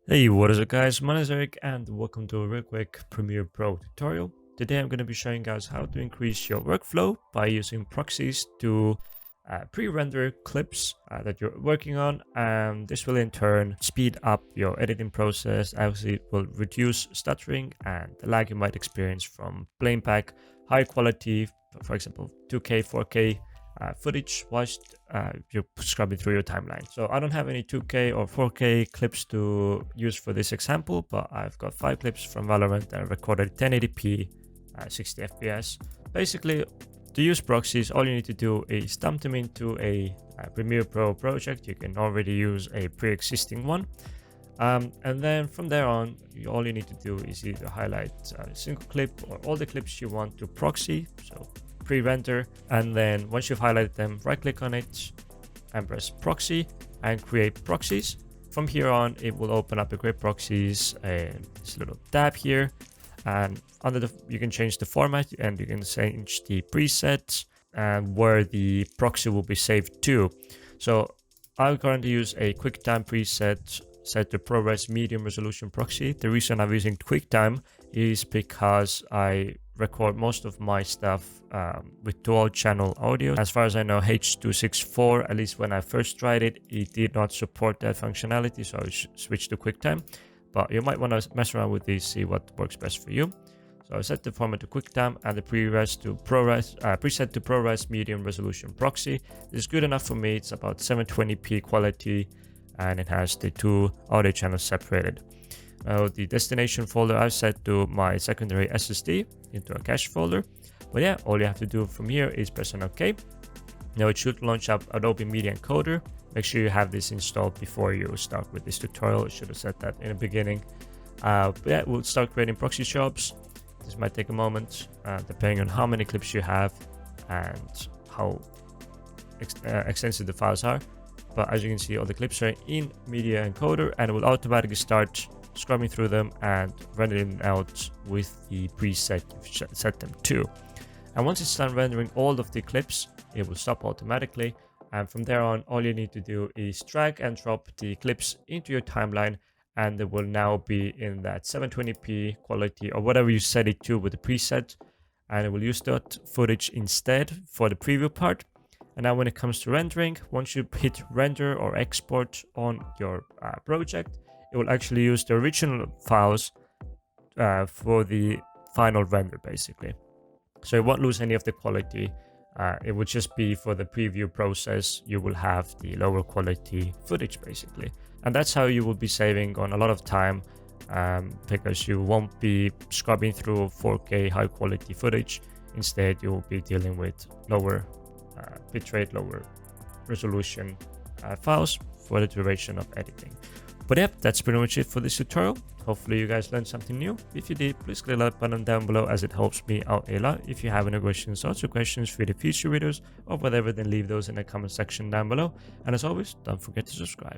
Hey, what is up guys, my name is Eric and welcome to a real quick Premiere Pro tutorial. Today I'm going to be showing you guys how to increase your workflow by using proxies to pre-render clips that you're working on, and this will in turn speed up your editing process. Obviously it will reduce stuttering and the lag you might experience from playing back high quality, for example 2K, 4K footage whilst you're scrubbing through your timeline. So I don't have any 2K or 4K clips to use for this example, but I've got 5 clips from Valorant that are recorded 1080p, 60 FPS. Basically, to use proxies, all you need to do is dump them into a Premiere Pro project. You can already use a pre-existing one. And then from there on, all you need to do is either highlight a single clip or all the clips you want to proxy. So pre-render, and then once you've highlighted them, right click on it and press proxy and create proxies. From here on, it will open up the create proxies and this little tab here, and under the you can change the format and you can change the presets and where the proxy will be saved to. So I currently use a QuickTime preset set to ProRes medium resolution proxy. The reason I'm using QuickTime is because I record most of my stuff with dual channel audio. As far as I know, H.264, at least when I first tried it, it did not support that functionality, so I switched to QuickTime. But you might want to mess around with these, see what works best for you. So I set the format to QuickTime and the preset to ProRes medium resolution proxy. This is good enough for me. It's about 720p quality and it has the two audio channels separated. Now the destination folder I've set to my secondary SSD into a cache folder. But yeah, all you have to do from here is press on OK. Now it should launch up Adobe Media Encoder. Make sure you have this installed before you start with this tutorial. I should have said that in the beginning. But yeah, we'll start creating proxy jobs. This might take a moment, depending on how many clips you have and how extensive the files are. But as you can see, all the clips are in Media Encoder and it will automatically start scrubbing through them and rendering out with the preset you've set them to. And once it's done rendering all of the clips, it will stop automatically. And from there on, all you need to do is drag and drop the clips into your timeline, and they will now be in that 720p quality or whatever you set it to with the preset. And it will use that footage instead for the preview part. And now when it comes to rendering, once you hit render or export on your project, it will actually use the original files for the final render basically. So it won't lose any of the quality. It would just be for the preview process, you will have the lower quality footage basically. And that's how you will be saving on a lot of time because you won't be scrubbing through 4K high quality footage. Instead, you will be dealing with lower bitrate, lower resolution files for the duration of editing. But yeah, that's pretty much it for this tutorial. Hopefully you guys learned something new. If you did, please click the like button down below as it helps me out a lot. If you have any questions or questions for the future videos or whatever, then leave those in the comment section down below. And as always, don't forget to subscribe.